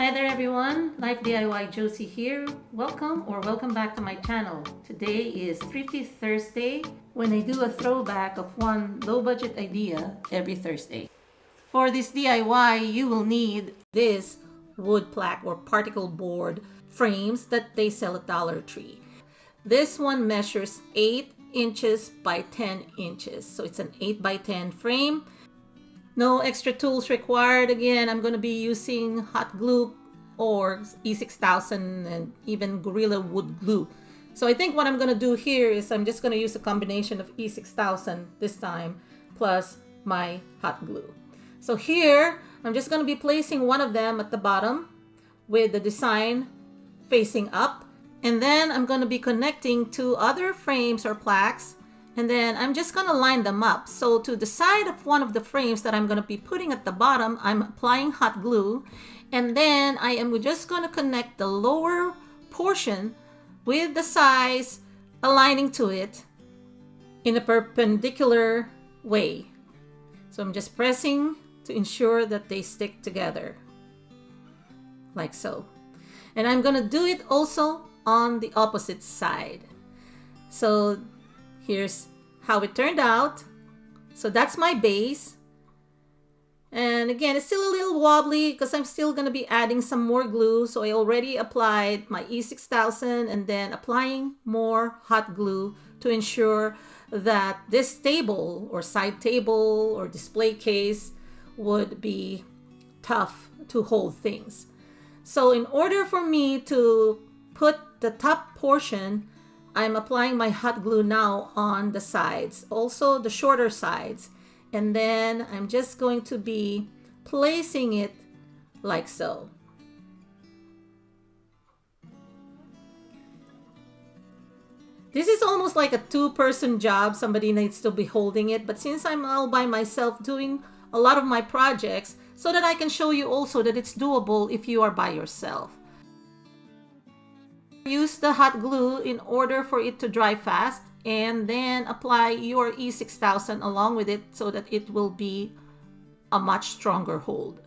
Hi there everyone, Life DIY Josie here. Welcome back to my channel. Today is Thrifty Thursday when I do a throwback of one low budget idea every Thursday. For this DIY, you will need this wood plaque or particle board frames that they sell at Dollar Tree. This one measures 8 inches by 10 inches. So it's an 8 by 10 frame. No extra tools required. Again, I'm going to be using hot glue or E6000 and even Gorilla Wood glue. So I think what I'm going to do here is I'm just going to use a combination of E6000 this time plus my hot glue. So here, I'm just going to be placing one of them at the bottom with the design facing up. And then I'm going to be connecting two other frames or plaques. And then I'm just going to line them up. So to the side of one of the frames that I'm going to be putting at the bottom, I'm applying hot glue. And then I am just going to connect the lower portion with the sides aligning to it in a perpendicular way. So I'm just pressing to ensure that they stick together like so. And I'm going to do it also on the opposite side. So here's how it turned out. So that's my base. And again, it's still a little wobbly because I'm still going to be adding some more glue. So I already applied my E6000 and then applying more hot glue to ensure that this table or side table or display case would be tough to hold things. So in order for me to put the top portion, I'm applying my hot glue now on the sides, also the shorter sides. And then I'm just going to be placing it like so. This is almost like a two-person job. Somebody needs to be holding it. But since I'm all by myself doing a lot of my projects, so that I can show you also that it's doable if you are by yourself. Use the hot glue in order for it to dry fast, and then apply your E6000 along with it so that it will be a much stronger hold.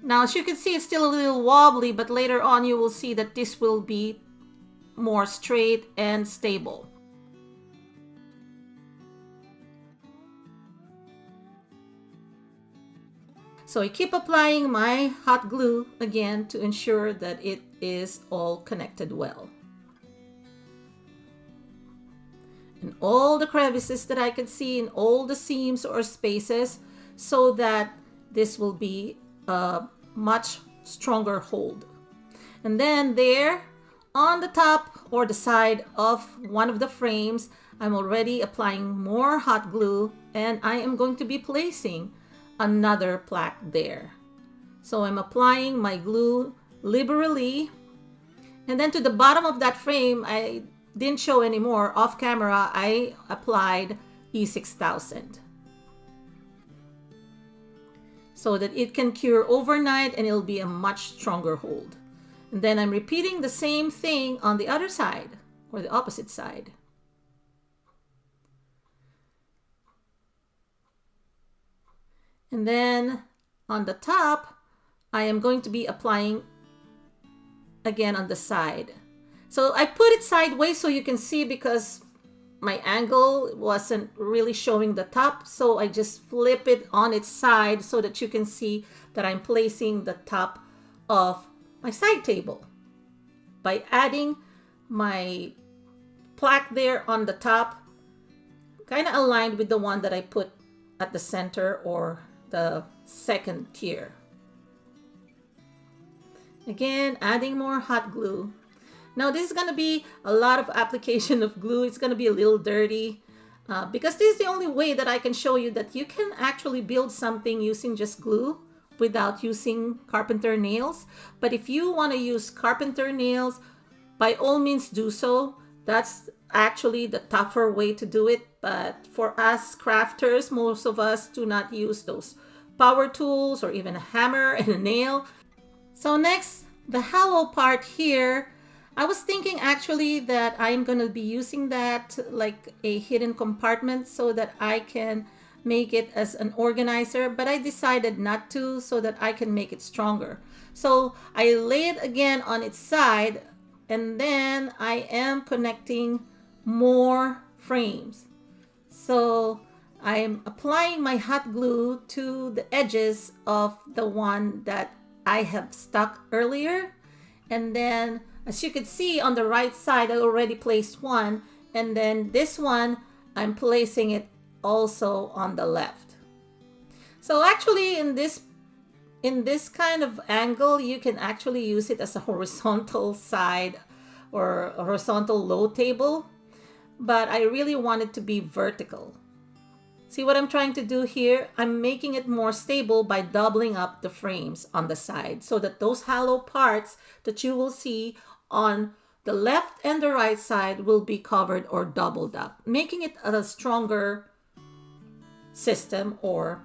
Now, as you can see, it's still a little wobbly, but later on you will see that this will be more straight and stable. So I keep applying my hot glue again to ensure that it is all connected well. And all the crevices that I can see in all the seams or spaces so that this will be a much stronger hold. And then there on the top or the side of one of the frames, I'm already applying more hot glue and I am going to be placing another plaque there. So I'm applying my glue liberally, and then to the bottom of that frame, I didn't show anymore. Off camera, I applied E6000 so that it can cure overnight and it'll be a much stronger hold. And then I'm repeating the same thing on the other side or the opposite side. And then on the top, I am going to be applying again on the side. So I put it sideways so you can see because my angle wasn't really showing the top. So I just flip it on its side so that you can see that I'm placing the top of my side table by adding my plaque there on the top, kind of aligned with the one that I put at the center or the second tier. Again, adding more hot glue. Now this is going to be a lot of application of glue. It's going to be a little dirty because this is the only way that I can show you that you can actually build something using just glue without using carpenter nails. But if you want to use carpenter nails, by all means do so. That's actually the tougher way to do it. But for us crafters, most of us do not use those power tools or even a hammer and a nail. So next, the hollow part here, I was thinking actually that I'm going to be using that like a hidden compartment so that I can make it as an organizer, but I decided not to so that I can make it stronger. So I lay it again on its side, and then I am connecting more frames. So I'm applying my hot glue to the edges of the one that I have stuck earlier. And then as you can see on the right side, I already placed one. And then this one, I'm placing it also on the left. So actually in this kind of angle, you can actually use it as a horizontal side or a horizontal low table. But I really want it to be vertical. See what I'm trying to do here? I'm making it more stable by doubling up the frames on the side so that those hollow parts that you will see on the left and the right side will be covered or doubled up, making it a stronger system or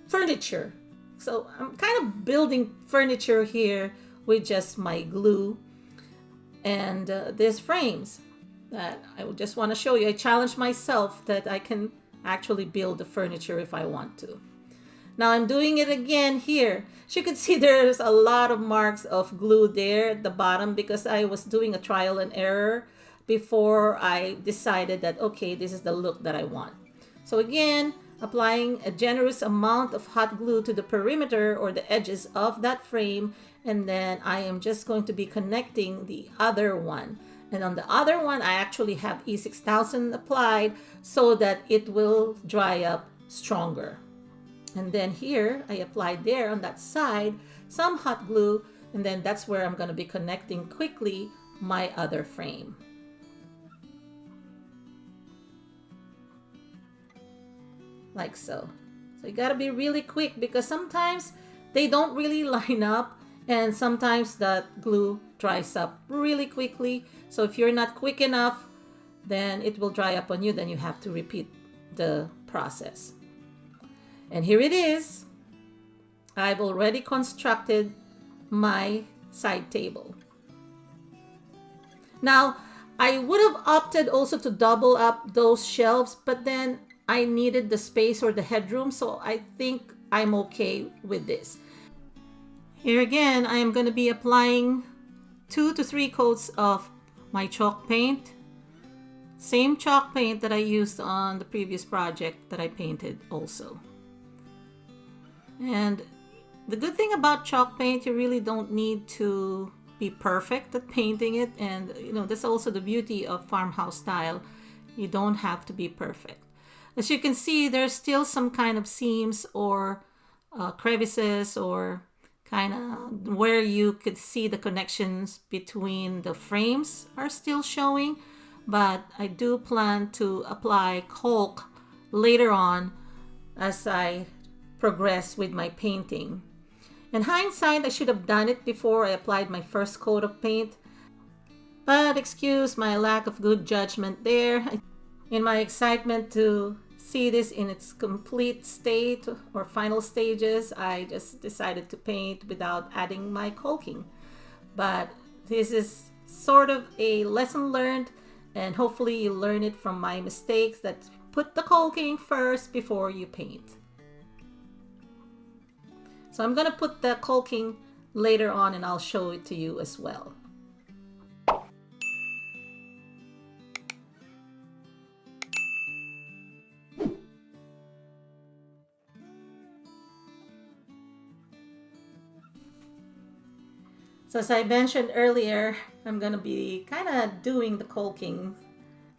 furniture. So I'm kind of building furniture here with just my glue and these frames that I just want to show you. I challenge myself that I can actually build the furniture if I want to. Now I'm doing it again here. As you can see, there's a lot of marks of glue there at the bottom because I was doing a trial and error before I decided that, okay, this is the look that I want. So again, applying a generous amount of hot glue to the perimeter or the edges of that frame, and then I am just going to be connecting the other one. And on the other one, I actually have E6000 applied so that it will dry up stronger. And then here, I applied there on that side some hot glue, and then that's where I'm going to be connecting quickly my other frame. Like so. So you got to be really quick because sometimes they don't really line up, and sometimes that glue dries up really quickly. So if you're not quick enough, then it will dry up on you. Then you have to repeat the process. And here it is. I've already constructed my side table. Now, I would have opted also to double up those shelves, but then I needed the space or the headroom, so I think I'm okay with this. Here again, I am going to be applying 2 to 3 coats of my chalk paint. Same chalk paint that I used on the previous project that I painted also. And the good thing about chalk paint, you really don't need to be perfect at painting it. And you know, that's also the beauty of farmhouse style. You don't have to be perfect. As you can see, there's still some kind of seams or crevices or kind of where you could see the connections between the frames are still showing. But I do plan to apply caulk later on as I progress with my painting. In hindsight, I should have done it before I applied my first coat of paint, but excuse my lack of good judgment there. In my excitement to see this in its complete state or final stages, I just decided to paint without adding my caulking. But this is sort of a lesson learned, and hopefully you learn it from my mistakes, that put the caulking first before you paint. So I'm going to put the caulking later on and I'll show it to you as well. So as I mentioned earlier, I'm going to be kind of doing the caulking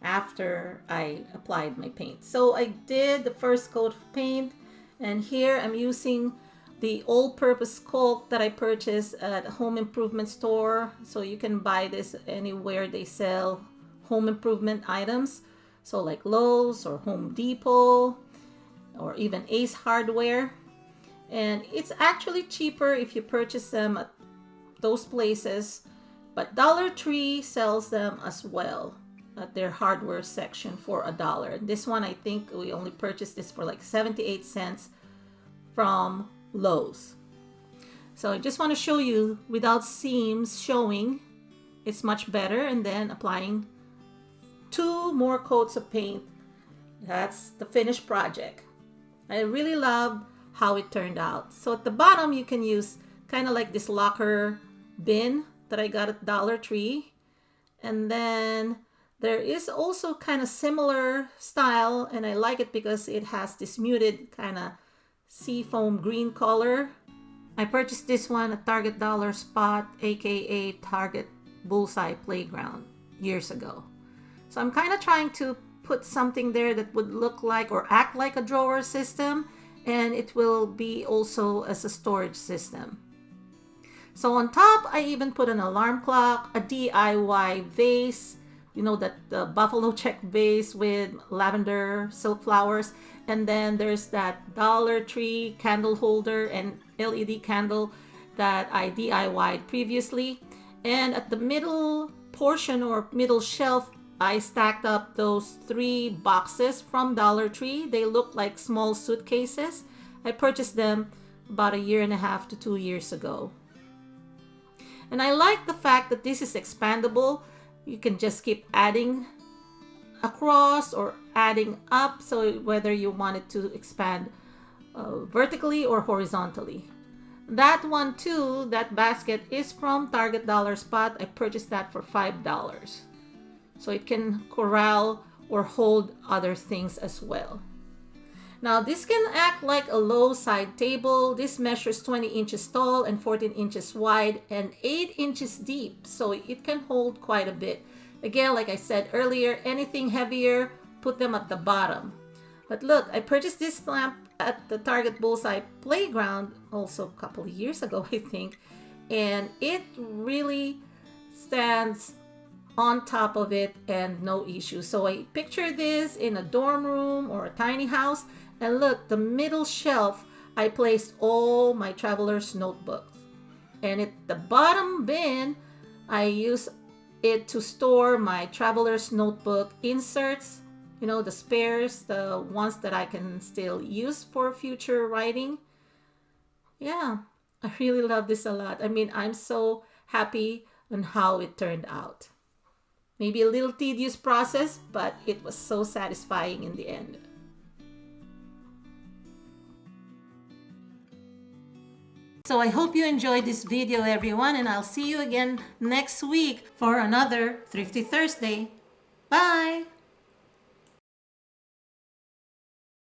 after I applied my paint. So I did the first coat of paint, and here I'm using the all-purpose caulk that I purchased at a home improvement store. So you can buy this anywhere they sell home improvement items. So like Lowe's or Home Depot or even Ace Hardware. And it's actually cheaper if you purchase them at those places. But Dollar Tree sells them as well at their hardware section for $1. This one, I think we only purchased this for like 78 cents from Lowe's. So I just want to show you without seams showing, it's much better. And then applying 2 more coats of paint. That's the finished project. I really love how it turned out. So at the bottom you can use kind of like this locker bin that I got at Dollar Tree. And then there is also kind of similar style, and I like it because it has this muted kind of seafoam green color. I purchased this one at Target Dollar Spot, aka Target Bullseye Playground, years ago. So I'm kind of trying to put something there that would look like or act like a drawer system, and it will be also as a storage system. So on top, I even put an alarm clock, a DIY vase, you know, that the buffalo check vase with lavender silk flowers. And then there's that Dollar Tree candle holder and LED candle that I DIY'd previously. And at the middle portion or middle shelf, I stacked up those 3 boxes from Dollar Tree. They look like small suitcases. I purchased them about 1.5 to 2 years ago. And I like the fact that this is expandable. You can just keep adding across or adding up, so whether you want it to expand vertically or horizontally. That one too, that basket, is from Target Dollar Spot. I purchased that for $5. So it can corral or hold other things as well. Now this can act like a low side table. This measures 20 inches tall and 14 inches wide and 8 inches deep, so it can hold quite a bit. Again, like I said earlier, anything heavier, put them at the bottom. But look, I purchased this lamp at the Target Bullseye Playground also a couple of years ago, I think, and it really stands on top of it and no issue. So I picture this in a dorm room or a tiny house, and look, the middle shelf, I placed all my traveler's notebooks, and at the bottom bin, I use it to store my traveler's notebook inserts, you know, the spares, the ones that I can still use for future writing. Yeah, I really love this a lot. I mean, I'm so happy on how it turned out. Maybe a little tedious process, but it was so satisfying in the end. So I hope you enjoyed this video, everyone, and I'll see you again next week for another Thrifty Thursday. Bye!